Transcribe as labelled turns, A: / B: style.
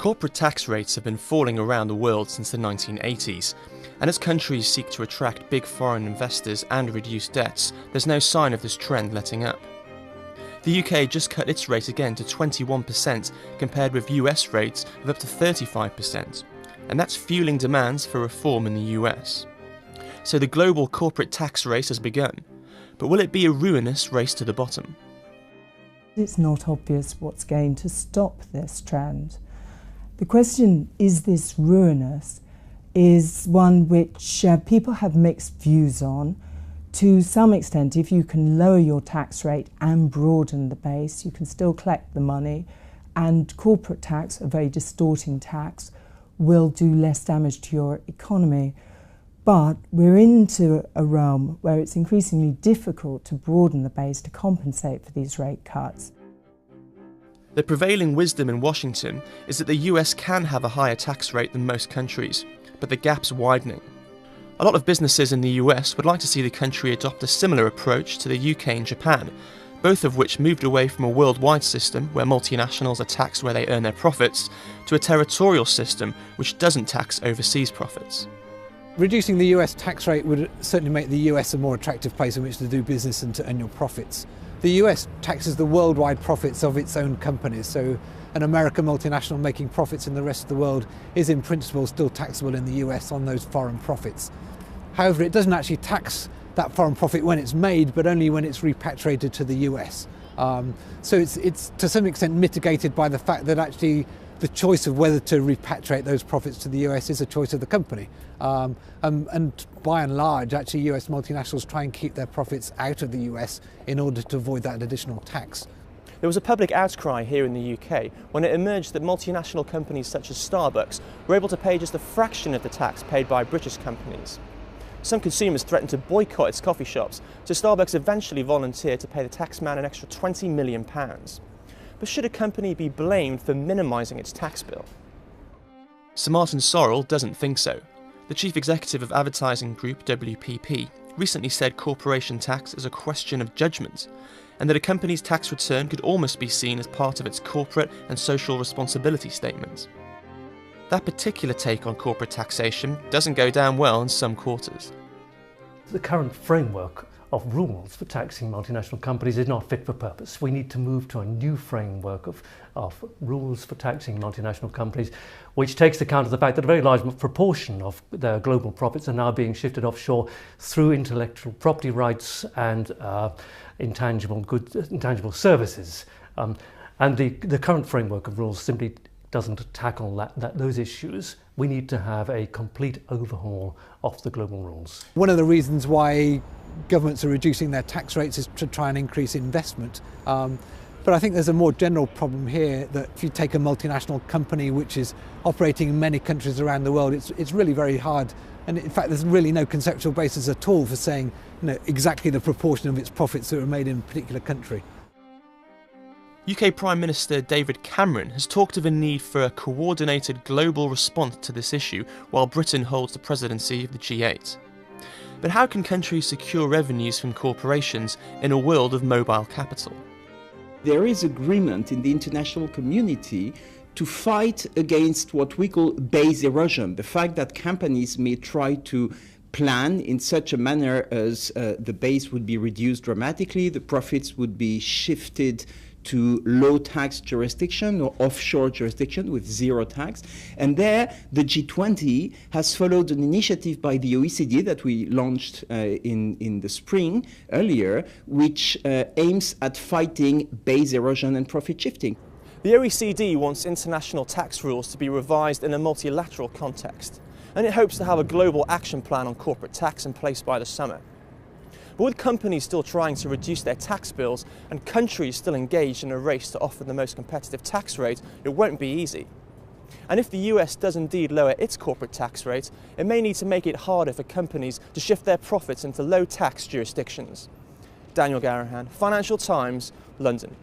A: Corporate tax rates have been falling around the world since the 1980s, and as countries seek to attract big foreign investors and reduce debts, there's no sign of this trend letting up. The UK just cut its rate again to 21% compared with US rates of up to 35%, and that's fueling demands for reform in the US. So the global corporate tax race has begun, but will it be a ruinous race to the bottom?
B: It's not obvious what's going to stop this trend. The question, is this ruinous, is one which people have mixed views on. To some extent, if you can lower your tax rate and broaden the base, you can still collect the money, and corporate tax, a very distorting tax, will do less damage to your economy. But we're into a realm where it's increasingly difficult to broaden the base to compensate for these rate cuts.
A: The prevailing wisdom in Washington is that the US can have a higher tax rate than most countries, but the gap's widening. A lot of businesses in the US would like to see the country adopt a similar approach to the UK and Japan, both of which moved away from a worldwide system where multinationals are taxed where they earn their profits, to a territorial system which doesn't tax overseas profits.
C: Reducing the US tax rate would certainly make the US a more attractive place in which to do business and to earn your profits. The US taxes the worldwide profits of its own companies, so an American multinational making profits in the rest of the world is in principle still taxable in the US on those foreign profits. However, it doesn't actually tax that foreign profit when it's made, but only when it's repatriated to the US. So it's to some extent mitigated by the fact that actually the choice of whether to repatriate those profits to the US is a choice of the company. And by and large, actually US multinationals try and keep their profits out of the US in order to avoid that additional tax.
A: There was a public outcry here in the UK when it emerged that multinational companies such as Starbucks were able to pay just a fraction of the tax paid by British companies. Some consumers threatened to boycott its coffee shops, so Starbucks eventually volunteered to pay the taxman an extra £20 million. But should a company be blamed for minimising its tax bill? Sir Martin Sorrell doesn't think so. The chief executive of advertising group WPP recently said corporation tax is a question of judgment, and that a company's tax return could almost be seen as part of its corporate and social responsibility statement. That particular take on corporate taxation doesn't go down well in some quarters.
D: The current framework of rules for taxing multinational companies is not fit for purpose. We need to move to a new framework of rules for taxing multinational companies, which takes account of the fact that a very large proportion of their global profits are now being shifted offshore through intellectual property rights and intangible goods, intangible services. And the current framework of rules simply doesn't tackle those issues. We need to have a complete overhaul of the global rules.
C: One of the reasons why governments are reducing their tax rates is to try and increase investment. But I think there's a more general problem here that if you take a multinational company which is operating in many countries around the world, it's really very hard. And in fact, there's really no conceptual basis at all for saying, exactly the proportion of its profits that are made in a particular country.
A: UK Prime Minister David Cameron has talked of a need for a coordinated global response to this issue while Britain holds the presidency of the G8. But how can countries secure revenues from corporations in a world of mobile capital?
E: There is agreement in the international community to fight against what we call base erosion, the fact that companies may try to plan in such a manner as the base would be reduced dramatically, the profits would be shifted to low tax jurisdiction or offshore jurisdiction with zero tax. And there, the G20 has followed an initiative by the OECD that we launched in the spring earlier, which aims at fighting base erosion and profit shifting.
A: The OECD wants international tax rules to be revised in a multilateral context, and it hopes to have a global action plan on corporate tax in place by the summer. But with companies still trying to reduce their tax bills and countries still engaged in a race to offer the most competitive tax rate, it won't be easy. And if the US does indeed lower its corporate tax rate, it may need to make it harder for companies to shift their profits into low tax jurisdictions. Daniel Garahan, Financial Times, London.